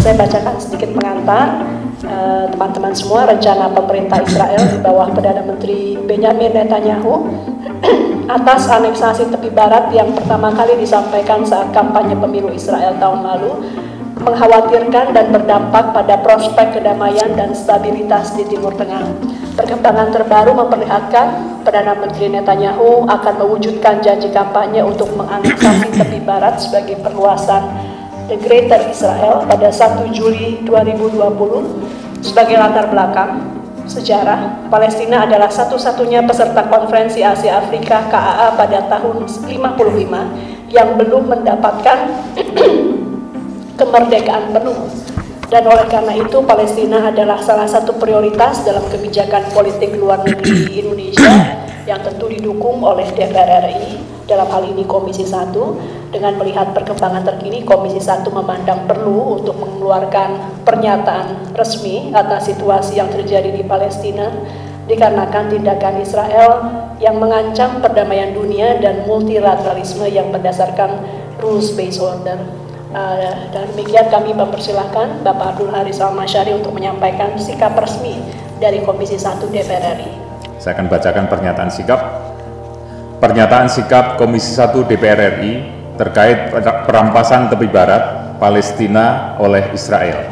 Saya bacakan sedikit pengantar. Teman-teman semua, rencana pemerintah Israel di bawah Perdana Menteri Benjamin Netanyahu atas aneksasi tepi barat yang pertama kali disampaikan saat kampanye pemilu Israel tahun lalu mengkhawatirkan dan berdampak pada prospek kedamaian dan stabilitas di Timur Tengah. Perkembangan terbaru memperlihatkan Perdana Menteri Netanyahu akan mewujudkan janji kampanye untuk menganeksasi tepi barat sebagai perluasan The Greater Israel pada 1 Juli 2020. Sebagai latar belakang sejarah, Palestina adalah satu-satunya peserta konferensi Asia Afrika KAA pada tahun 1955 yang belum mendapatkan kemerdekaan penuh. Dan oleh karena itu Palestina adalah salah satu prioritas dalam kebijakan politik luar negeri Indonesia yang tentu didukung oleh DPR RI, dalam hal ini Komisi 1. Dengan melihat perkembangan terkini, Komisi 1 memandang perlu untuk mengeluarkan pernyataan resmi atas situasi yang terjadi di Palestina dikarenakan tindakan Israel yang mengancam perdamaian dunia dan multilateralisme yang berdasarkan rules-based order. Dan demikian kami mempersilahkan Bapak Abdul Haris Al-Masyari untuk menyampaikan sikap resmi dari Komisi 1 DPR RI. Saya akan bacakan pernyataan sikap. Pernyataan sikap Komisi 1 DPR RI terkait perampasan tepi barat Palestina oleh Israel.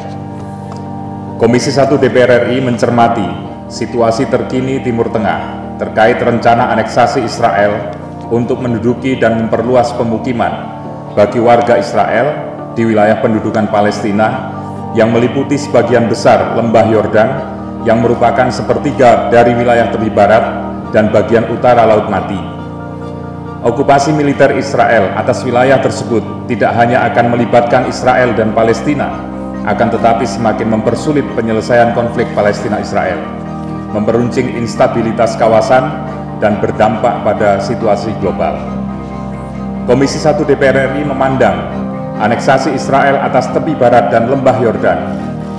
Komisi 1 DPR RI mencermati situasi terkini Timur Tengah terkait rencana aneksasi Israel untuk menduduki dan memperluas pemukiman bagi warga Israel di wilayah pendudukan Palestina yang meliputi sebagian besar lembah Yordan yang merupakan sepertiga dari wilayah tepi barat dan bagian utara Laut Mati. Okupasi militer Israel atas wilayah tersebut tidak hanya akan melibatkan Israel dan Palestina, akan tetapi semakin mempersulit penyelesaian konflik Palestina-Israel, memperuncing instabilitas kawasan, dan berdampak pada situasi global. Komisi 1 DPR RI memandang aneksasi Israel atas tepi barat dan lembah Yordan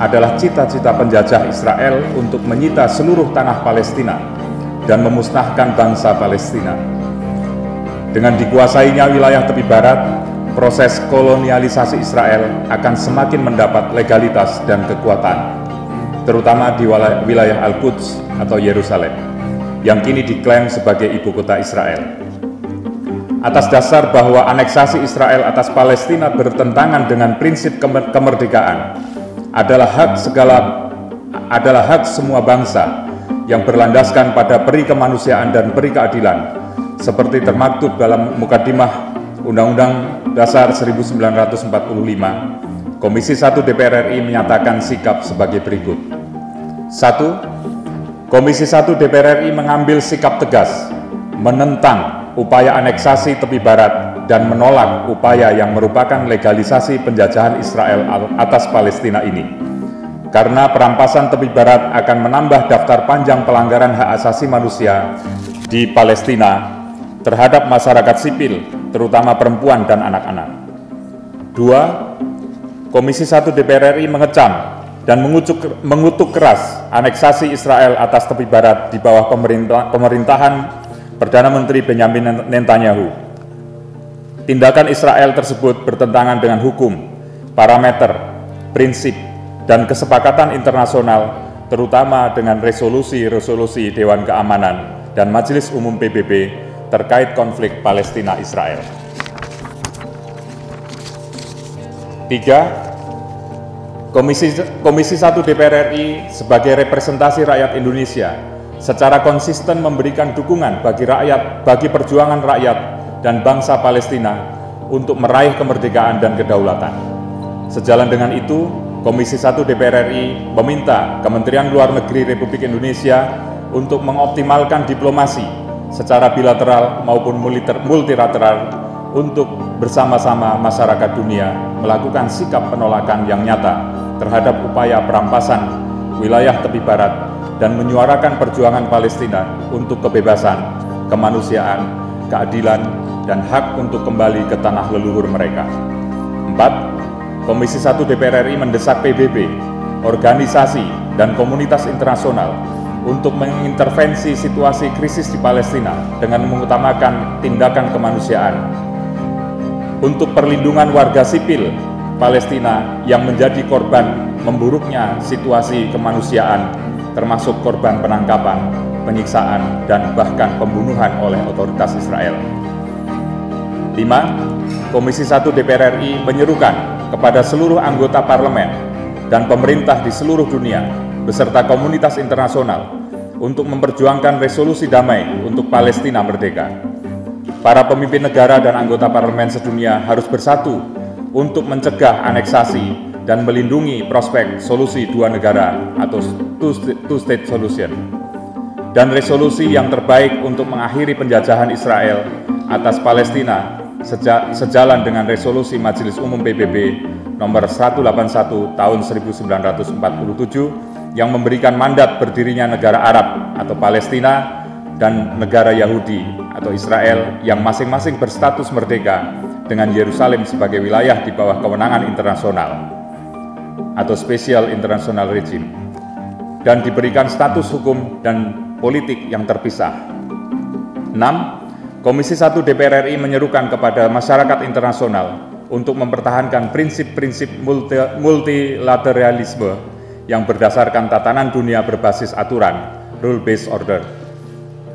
adalah cita-cita penjajah Israel untuk menyita seluruh tanah Palestina dan memusnahkan bangsa Palestina. Dengan dikuasainya wilayah tepi barat, proses kolonialisasi Israel akan semakin mendapat legalitas dan kekuatan, terutama di wilayah Al-Quds atau Yerusalem, yang kini diklaim sebagai ibu kota Israel. Atas dasar bahwa aneksasi Israel atas Palestina bertentangan dengan prinsip kemerdekaan adalah hak semua bangsa yang berlandaskan pada peri kemanusiaan dan peri keadilan, seperti termaktub dalam Mukadimah Undang-Undang Dasar 1945, Komisi 1 DPR RI menyatakan sikap sebagai berikut. 1. Komisi 1 DPR RI mengambil sikap tegas menentang upaya aneksasi tepi barat dan menolak upaya yang merupakan legalisasi penjajahan Israel atas Palestina ini. Karena perampasan tepi barat akan menambah daftar panjang pelanggaran hak asasi manusia di Palestina terhadap masyarakat sipil, terutama perempuan dan anak-anak. 2. Komisi 1 DPR RI mengecam dan mengutuk keras aneksasi Israel atas tepi barat di bawah pemerintahan Perdana Menteri Benjamin Netanyahu. Tindakan Israel tersebut bertentangan dengan hukum, parameter, prinsip, dan kesepakatan internasional, terutama dengan resolusi-resolusi Dewan Keamanan dan Majelis Umum PBB terkait konflik Palestina-Israel. 3. Komisi 1 DPR RI sebagai representasi rakyat Indonesia secara konsisten memberikan dukungan bagi perjuangan rakyat dan bangsa Palestina untuk meraih kemerdekaan dan kedaulatan. Sejalan dengan itu, Komisi 1 DPR RI meminta Kementerian Luar Negeri Republik Indonesia untuk mengoptimalkan diplomasi secara bilateral maupun multilateral untuk bersama-sama masyarakat dunia melakukan sikap penolakan yang nyata terhadap upaya perampasan wilayah tepi barat dan menyuarakan perjuangan Palestina untuk kebebasan, kemanusiaan, keadilan, dan hak untuk kembali ke tanah leluhur mereka. 4. Komisi 1 DPR RI mendesak PBB, organisasi, dan komunitas internasional untuk mengintervensi situasi krisis di Palestina dengan mengutamakan tindakan kemanusiaan untuk perlindungan warga sipil Palestina yang menjadi korban memburuknya situasi kemanusiaan, termasuk korban penangkapan, penyiksaan, dan bahkan pembunuhan oleh otoritas Israel. 5. Komisi 1 DPR RI menyerukan kepada seluruh anggota parlemen dan pemerintah di seluruh dunia beserta komunitas internasional untuk memperjuangkan resolusi damai untuk Palestina merdeka. Para pemimpin negara dan anggota parlemen sedunia harus bersatu untuk mencegah aneksasi dan melindungi prospek solusi dua negara atau two-state solution, dan resolusi yang terbaik untuk mengakhiri penjajahan Israel atas Palestina sejalan dengan resolusi Majelis Umum PBB nomor 181 tahun 1947 yang memberikan mandat berdirinya negara Arab atau Palestina dan negara Yahudi atau Israel yang masing-masing berstatus merdeka dengan Yerusalem sebagai wilayah di bawah kewenangan internasional atau Special International Regime dan diberikan status hukum dan politik yang terpisah. 6. Komisi 1 DPR RI menyerukan kepada masyarakat internasional untuk mempertahankan prinsip-prinsip multilateralisme yang berdasarkan tatanan dunia berbasis aturan, rule-based order,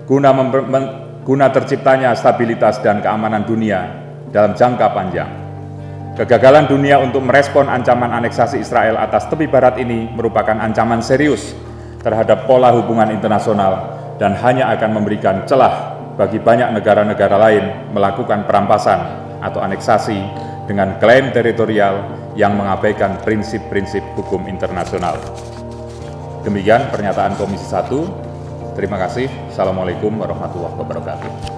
guna terciptanya stabilitas dan keamanan dunia dalam jangka panjang. Kegagalan dunia untuk merespon ancaman aneksasi Israel atas tepi barat ini merupakan ancaman serius terhadap pola hubungan internasional dan hanya akan memberikan celah bagi banyak negara-negara lain melakukan perampasan atau aneksasi dengan klaim teritorial yang mengabaikan prinsip-prinsip hukum internasional. Demikian pernyataan Komisi 1. Terima kasih. Assalamualaikum warahmatullahi wabarakatuh.